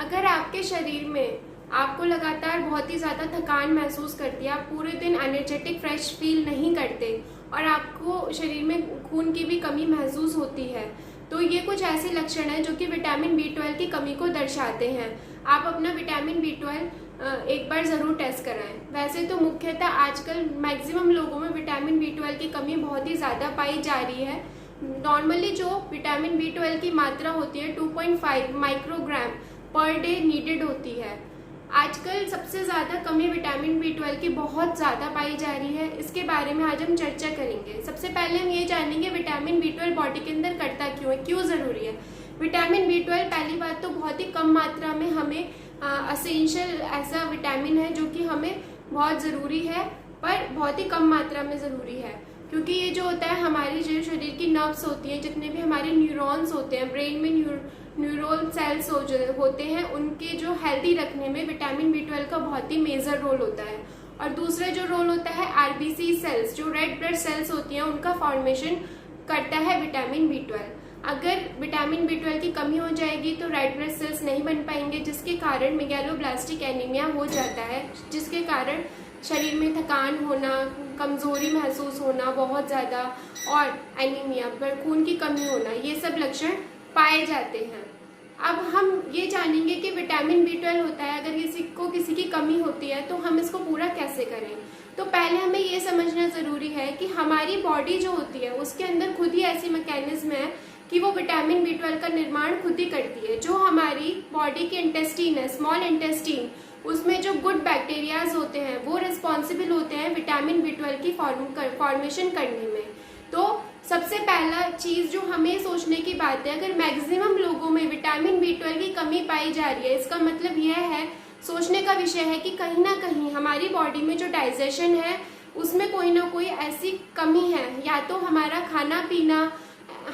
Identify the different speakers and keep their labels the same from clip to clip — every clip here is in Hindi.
Speaker 1: अगर आपके शरीर में आपको लगातार बहुत ही ज़्यादा थकान महसूस करती है, आप पूरे दिन एनर्जेटिक फ्रेश फील नहीं करते और आपको शरीर में खून की भी कमी महसूस होती है, तो ये कुछ ऐसे लक्षण हैं जो कि विटामिन B12 की कमी को दर्शाते हैं। आप अपना विटामिन B12 एक बार ज़रूर टेस्ट कराएं। वैसे तो मुख्यतः आजकल मैक्सिमम लोगों में विटामिन B12 की कमी बहुत ही ज़्यादा पाई जा रही है। नॉर्मली जो विटामिन B12 की मात्रा होती है 2.5 माइक्रोग्राम पर डे नीडेड होती है। आजकल सबसे ज़्यादा कमी विटामिन B12 की बहुत ज़्यादा पाई जा रही है। इसके बारे में आज हम चर्चा करेंगे। सबसे पहले हम ये जानेंगे विटामिन B12 बॉडी के अंदर करता क्यों है, क्यों ज़रूरी है। विटामिन B12 पहली बात तो बहुत ही कम मात्रा में हमें असेंशियल ऐसा विटामिन है जो कि हमें बहुत ज़रूरी है, पर बहुत ही कम मात्रा में ज़रूरी है, क्योंकि ये जो होता है हमारी जो शरीर की नर्व्स होती हैं, जितने भी हमारे न्यूरॉन्स होते हैं, ब्रेन में न्यूरल सेल्स होते हैं, उनके जो हेल्दी रखने में विटामिन B12 का बहुत ही मेजर रोल होता है। और दूसरा जो रोल होता है RBC सेल्स, जो रेड ब्लड सेल्स होती हैं, उनका फॉर्मेशन करता है विटामिन B12। अगर विटामिन B12 की कमी हो जाएगी तो रेड ब्लड सेल्स नहीं बन पाएंगे, जिसके कारण मेगालोब्लास्टिक एनीमिया हो जाता है, जिसके कारण शरीर में थकान होना, कमजोरी महसूस होना बहुत ज़्यादा, और एनीमिया खून की कमी होना, ये सब लक्षण पाए जाते हैं। अब हम ये जानेंगे कि विटामिन B12 होता है, अगर किसी की कमी होती है तो हम इसको पूरा कैसे करें। तो पहले हमें ये समझना ज़रूरी है कि हमारी बॉडी जो होती है उसके अंदर खुद ही ऐसी मैकेनिज्म है कि वो विटामिन B12 का निर्माण खुद ही करती है। जो हमारी बॉडी की इंटेस्टीन है, स्मॉल इंटेस्टीन, उसमें जो गुड बैक्टीरियाज होते हैं वो रिस्पॉन्सिबल होते हैं विटामिन B12 की फॉर्मेशन करने में। तो सबसे पहला चीज जो हमें सोचने की बात है, अगर मैक्सिमम लोगों में विटामिन B12 की कमी पाई जा रही है, इसका मतलब यह है, सोचने का विषय है कि कहीं ना कहीं हमारी बॉडी में जो डाइजेशन है उसमें कोई ना कोई ऐसी कमी है, या तो हमारा खाना पीना,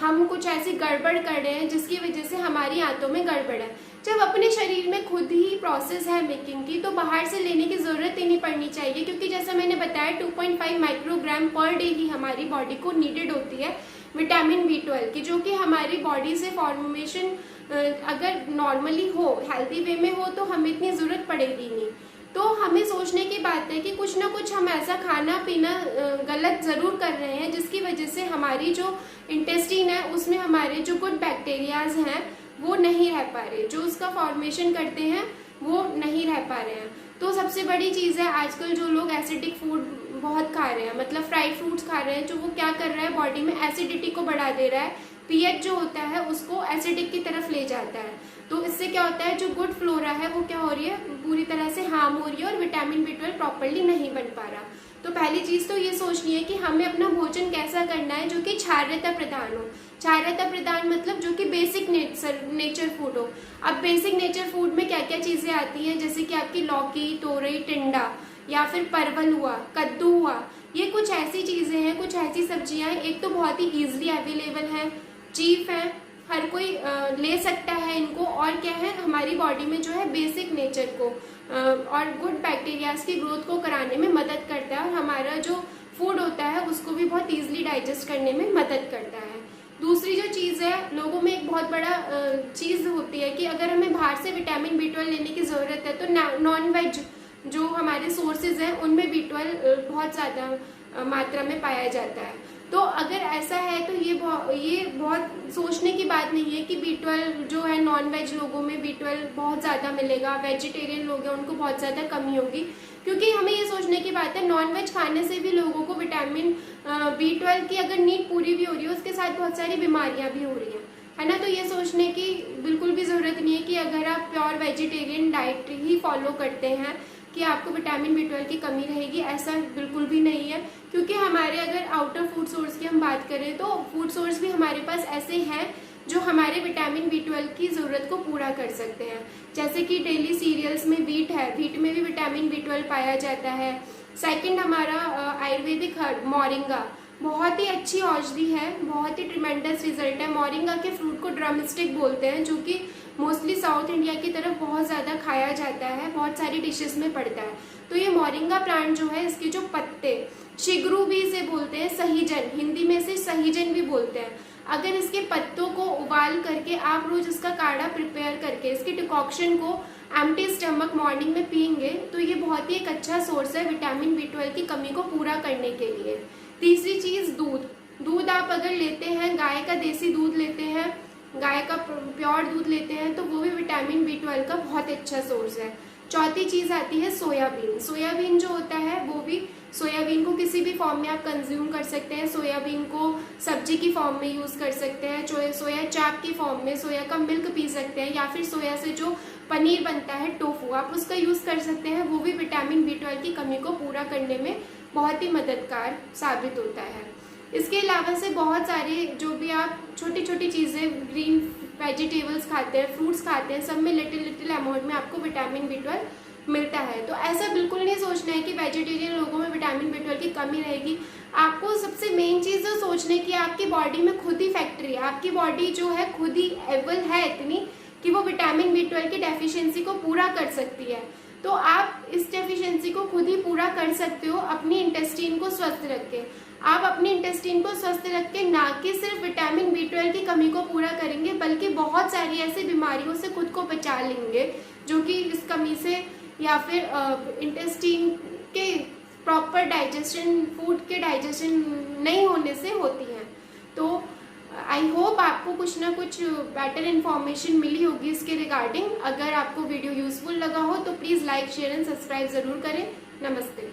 Speaker 1: हम कुछ ऐसी गड़बड़ कर रहे हैं जिसकी वजह से हमारी आंतों में गड़बड़ है। जब अपने शरीर में खुद ही प्रोसेस है मेकिंग की, तो बाहर से लेने की जरूरत ही नहीं पड़नी चाहिए, क्योंकि जैसा मैंने बताया 2.5 माइक्रोग्राम पर डे ही हमारी बॉडी को नीडेड होती है विटामिन B12 की, जो कि हमारी बॉडी से फॉर्मेशन अगर नॉर्मली हो, हेल्दी वे में हो, तो हमें इतनी जरूरत पड़ेगी नहीं। तो हमें सोचने की बात है कि कुछ ना कुछ हम ऐसा खाना पीना गलत जरूर कर रहे हैं जिसकी वजह से हमारी जो इंटेस्टीन है उसमें हमारे जो गुड बैक्टीरियाज हैं वो नहीं रह पा रहे, जो उसका फॉर्मेशन करते हैं वो नहीं रह पा रहे हैं। तो सबसे बड़ी चीज़ है, आजकल जो लोग एसिडिक फूड बहुत खा रहे हैं, मतलब फ्राइड फ्रूट्स खा रहे हैं, जो वो क्या कर रहा है, बॉडी में एसिडिटी को बढ़ा दे रहा है, पीएच जो होता है उसको एसिडिक की तरफ ले जाता है। तो इससे क्या होता है, जो गुड फ्लोरा है वो क्या हो रही है, पूरी तरह से हार्म हो रही है और विटामिन B12 प्रॉपरली नहीं बन पा रहा। तो पहली चीज तो ये सोचनी है कि हमें अपना भोजन कैसा करना है जो कि क्षार्यता प्रदान हो। क्षार्यता प्रदान मतलब जो कि बेसिक नेचर फूड हो। अब बेसिक नेचर फूड में क्या क्या चीजें आती हैं, जैसे कि आपकी लौकी, तोरई, टिंडा, या फिर परवल हुआ, कद्दू हुआ, ये कुछ ऐसी चीजें हैं, कुछ ऐसी सब्जियां, एक तो बहुत ही ईजिली अवेलेबल है, चीप है, हर कोई ले सकता है इनको, और क्या है, हमारी बॉडी में जो है बेसिक नेचर को और गुड बैक्टीरियाज की ग्रोथ को कराने में मदद करता है, और हमारा जो फूड होता है उसको भी बहुत ईजिली डाइजेस्ट करने में मदद करता है। दूसरी जो चीज़ है, लोगों में एक बहुत बड़ा चीज़ होती है कि अगर हमें बाहर से विटामिन B12 लेने की ज़रूरत है तो नॉन वेज जो हमारे सोर्सेज हैं उनमें B12 बहुत ज़्यादा मात्रा में पाया जाता है। तो अगर ऐसा है तो ये बहुत सोचने की बात नहीं है कि B12 जो है नॉन वेज लोगों में B12 बहुत ज़्यादा मिलेगा, वेजिटेरियन लोग हैं उनको बहुत ज़्यादा कमी होगी, क्योंकि हमें ये सोचने की बात है नॉन वेज खाने से भी लोगों को विटामिन B12 की अगर नीड पूरी भी हो रही है, उसके साथ बहुत सारी बीमारियां भी हो रही हैं, है ना। तो ये सोचने की बिल्कुल भी ज़रूरत नहीं है कि अगर आप प्योर वेजिटेरियन डाइट ही फॉलो करते हैं कि आपको विटामिन B12 की कमी रहेगी, ऐसा बिल्कुल भी नहीं है। क्योंकि हमारे अगर आउटर फूड सोर्स की हम बात करें तो फूड सोर्स भी हमारे पास ऐसे हैं जो हमारे विटामिन B12 की ज़रूरत को पूरा कर सकते हैं, जैसे कि डेली सीरियल्स में वीट है, वीट में भी विटामिन B12 पाया जाता है। सेकंड हमारा आयुर्वेदिक हर्ब मोरिंगा, बहुत ही अच्छी औषधि है, बहुत ही ट्रिमेंडस रिजल्ट है। मोरिंगा के फ्रूट को ड्रमस्टिक बोलते हैं, जो कि मोस्टली साउथ इंडिया की तरफ बहुत ज़्यादा खाया जाता है, बहुत सारी डिशेस में पड़ता है। तो ये मोरिंगा प्लांट जो है, इसके जो पत्ते, शिगरू भी इसे बोलते हैं, सहीजन, हिंदी में इसे सहीजन भी बोलते हैं। अगर इसके पत्तों को उबाल करके आप रोज इसका काढ़ा प्रिपेयर करके इसके डिकॉक्शन को एम्प्टी स्टमक मॉर्निंग में पियेंगे तो ये बहुत ही एक अच्छा सोर्स है विटामिन B12 की कमी को पूरा करने के लिए। तीसरी चीज दूध आप अगर लेते हैं, गाय का देसी दूध लेते हैं, गाय का प्योर दूध लेते हैं तो वो भी विटामिन B12 का बहुत अच्छा सोर्स है। चौथी चीज आती है सोयाबीन जो होता है वो भी, सोयाबीन को किसी भी फॉर्म में आप कंज्यूम कर सकते हैं। सोयाबीन को सब्जी की फॉर्म में यूज कर सकते हैं, सोया चाप की फॉर्म में, सोया का मिल्क पी सकते हैं, या फिर सोया से जो पनीर बनता है टोफू आप उसका यूज कर सकते हैं। वो भी विटामिन B12 की कमी को पूरा करने में बहुत ही मददगार साबित होता है। इसके अलावा से बहुत सारे जो भी आप छोटी छोटी चीजें, ग्रीन वेजिटेबल्स खाते हैं, फ्रूट्स खाते हैं, सब में लिटिल अमाउंट में आपको विटामिन B12 मिलता है। तो ऐसा बिल्कुल नहीं सोचना है कि वेजिटेरियन लोगों में विटामिन B12 की कमी रहेगी। आपको सबसे मेन चीज जो सोचने की, आपकी बॉडी में खुद ही फैक्ट्री है, आपकी बॉडी जो है खुद ही एबल है इतनी कि वो विटामिन B12 की डेफिशिएंसी को पूरा कर सकती है। तो आप इस डेफिशिएंसी को खुद ही पूरा कर सकते हो अपनी इंटेस्टाइन को स्वस्थ रख के। आप अपनी इंटेस्टाइन को स्वस्थ रख के ना कि सिर्फ विटामिन B12 की कमी को पूरा करेंगे, बल्कि बहुत सारी ऐसी बीमारियों से खुद को बचा लेंगे जो कि इस कमी से या फिर इंटेस्टाइन के प्रॉपर डाइजेशन, फूड के डाइजेशन नहीं होने से होती हैं। तो आई होप आपको कुछ ना कुछ बेटर इन्फॉर्मेशन मिली होगी इसके रिगार्डिंग। अगर आपको वीडियो यूजफुल लगा हो तो please like, share and subscribe ज़रूर करें। नमस्ते।